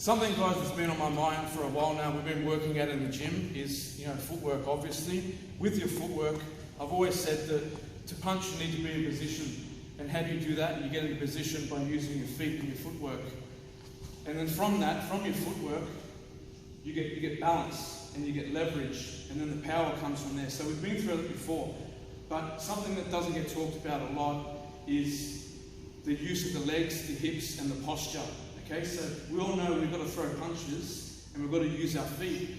Something, guys, that's been on my mind for a while now, we've been working at in the gym, is footwork, obviously. With your footwork, I've always said that to punch you need to be in position. And how do you do that? You get into position by using your feet and your footwork. And then from that, from your footwork, you get balance and you get leverage, and then the power comes from there. So we've been through it before, but something that doesn't get talked about a lot is the use of the legs, the hips, and the posture. Okay, so we all know we've got to throw punches and we've got to use our feet.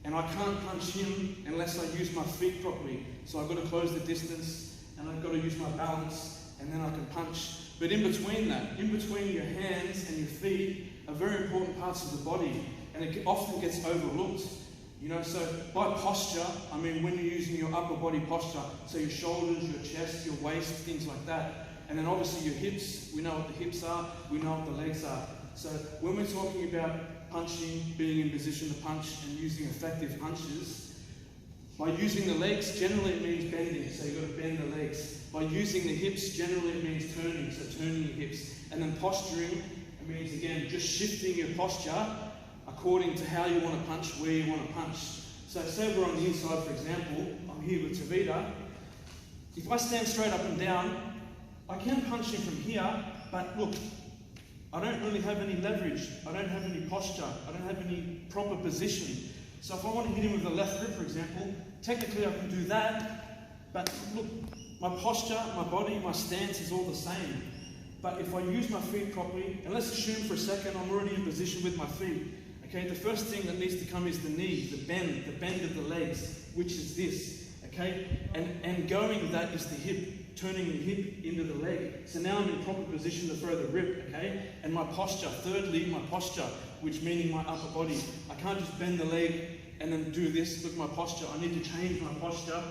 And I can't punch him unless I use my feet properly. So I've got to close the distance and I've got to use my balance, and then I can punch. But in between that, in between your hands and your feet are very important parts of the body, and it often gets overlooked. So by posture, I mean when you're using your upper body posture, so your shoulders, your chest, your waist, things like that. And then obviously your hips, we know what the hips are, we know what the legs are. So when we're talking about punching, being in position to punch and using effective punches, by using the legs, generally it means bending, so you've got to bend the legs. By using the hips, generally it means turning, so turning your hips. And then posturing, it means again just shifting your posture according to how you want to punch, where you want to punch. So say we're on the inside, for example, I'm here with Tavita. If I stand straight up and down, I can punch him from here, but look, I don't really have any leverage, I don't have any posture, I don't have any proper position. So if I want to hit him with the left rib, for example, technically I can do that, but look, my posture, my body, my stance is all the same. But if I use my feet properly, and let's assume for a second I'm already in position with my feet, okay, the first thing that needs to come is the knee, the bend of the legs, which is this, okay? And going with that is the hip, turning the hip into the leg. So now I'm in proper position to throw the rip, okay? And my posture, thirdly, my posture, which meaning my upper body. I can't just bend the leg and then do this with my posture. I need to change my posture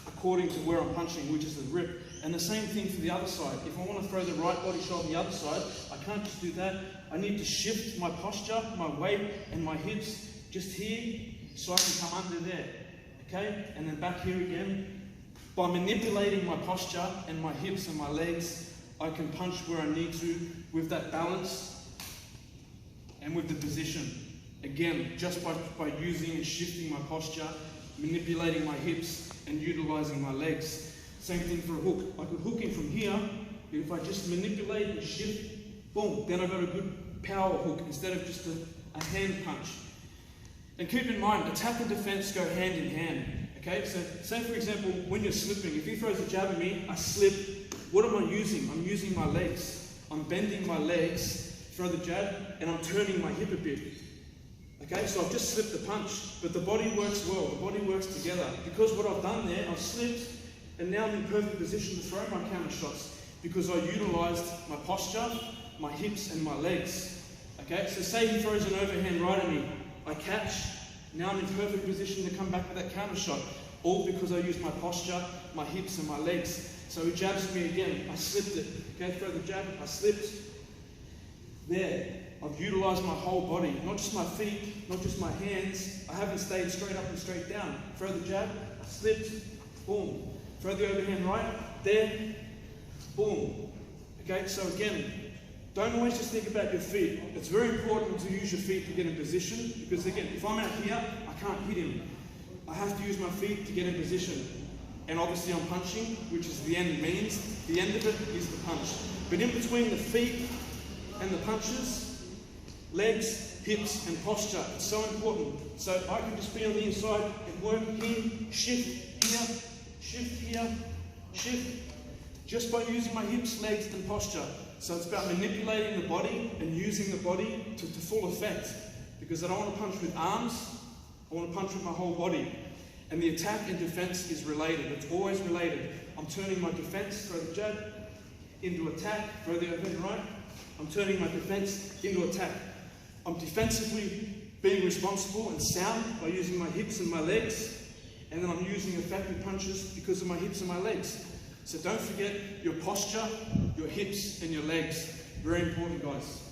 according to where I'm punching, which is the rip. And the same thing for the other side. If I want to throw the right body shot on the other side, I can't just do that. I need to shift my posture, my weight, and my hips just here so I can come under there, okay? And then back here again. By manipulating my posture and my hips and my legs, I can punch where I need to with that balance and with the position. Again, just by using and shifting my posture, manipulating my hips and utilizing my legs. Same thing for a hook. I could hook him from here, but if I just manipulate and shift, boom, then I've got a good power hook instead of just a hand punch. And keep in mind, attack and defense go hand in hand. Okay, so say for example, when you're slipping, if he throws a jab at me, I slip, what am I using? I'm using my legs. I'm bending my legs, throw the jab, and I'm turning my hip a bit. Okay, so I've just slipped the punch, but the body works well, the body works together. Because what I've done there, I've slipped, and now I'm in perfect position to throw my counter shots, because I utilised my posture, my hips, and my legs. Okay, so say he throws an overhand right at me, I catch, now I'm in perfect position to come back with that counter shot, all because I used my posture, my hips, and my legs. So he jabs me again, I slipped it. Okay, throw the jab, I slipped. There, I've utilised my whole body, not just my feet, not just my hands. I haven't stayed straight up and straight down. Throw the jab, I slipped, boom. Throw the overhand right, there, boom. Okay, so again, don't always just think about your feet. It's very important to use your feet to get in position, because again, if I'm out here, I can't hit him. I have to use my feet to get in position. And obviously I'm punching, which is the end means. The end of it is the punch. But in between the feet and the punches, legs, hips, and posture, it's so important. So I can just be on the inside and work here, shift here, shift, just by using my hips, legs, and posture. So it's about manipulating the body and using the body to full effect. Because I don't want to punch with arms, I want to punch with my whole body. And the attack and defense is related, it's always related. I'm turning my defense, throw the jab, into attack, throw the overhand right. I'm turning my defense into attack. I'm defensively being responsible and sound by using my hips and my legs. And then I'm using effective punches because of my hips and my legs. So don't forget your posture, your hips, and your legs. Very important, guys.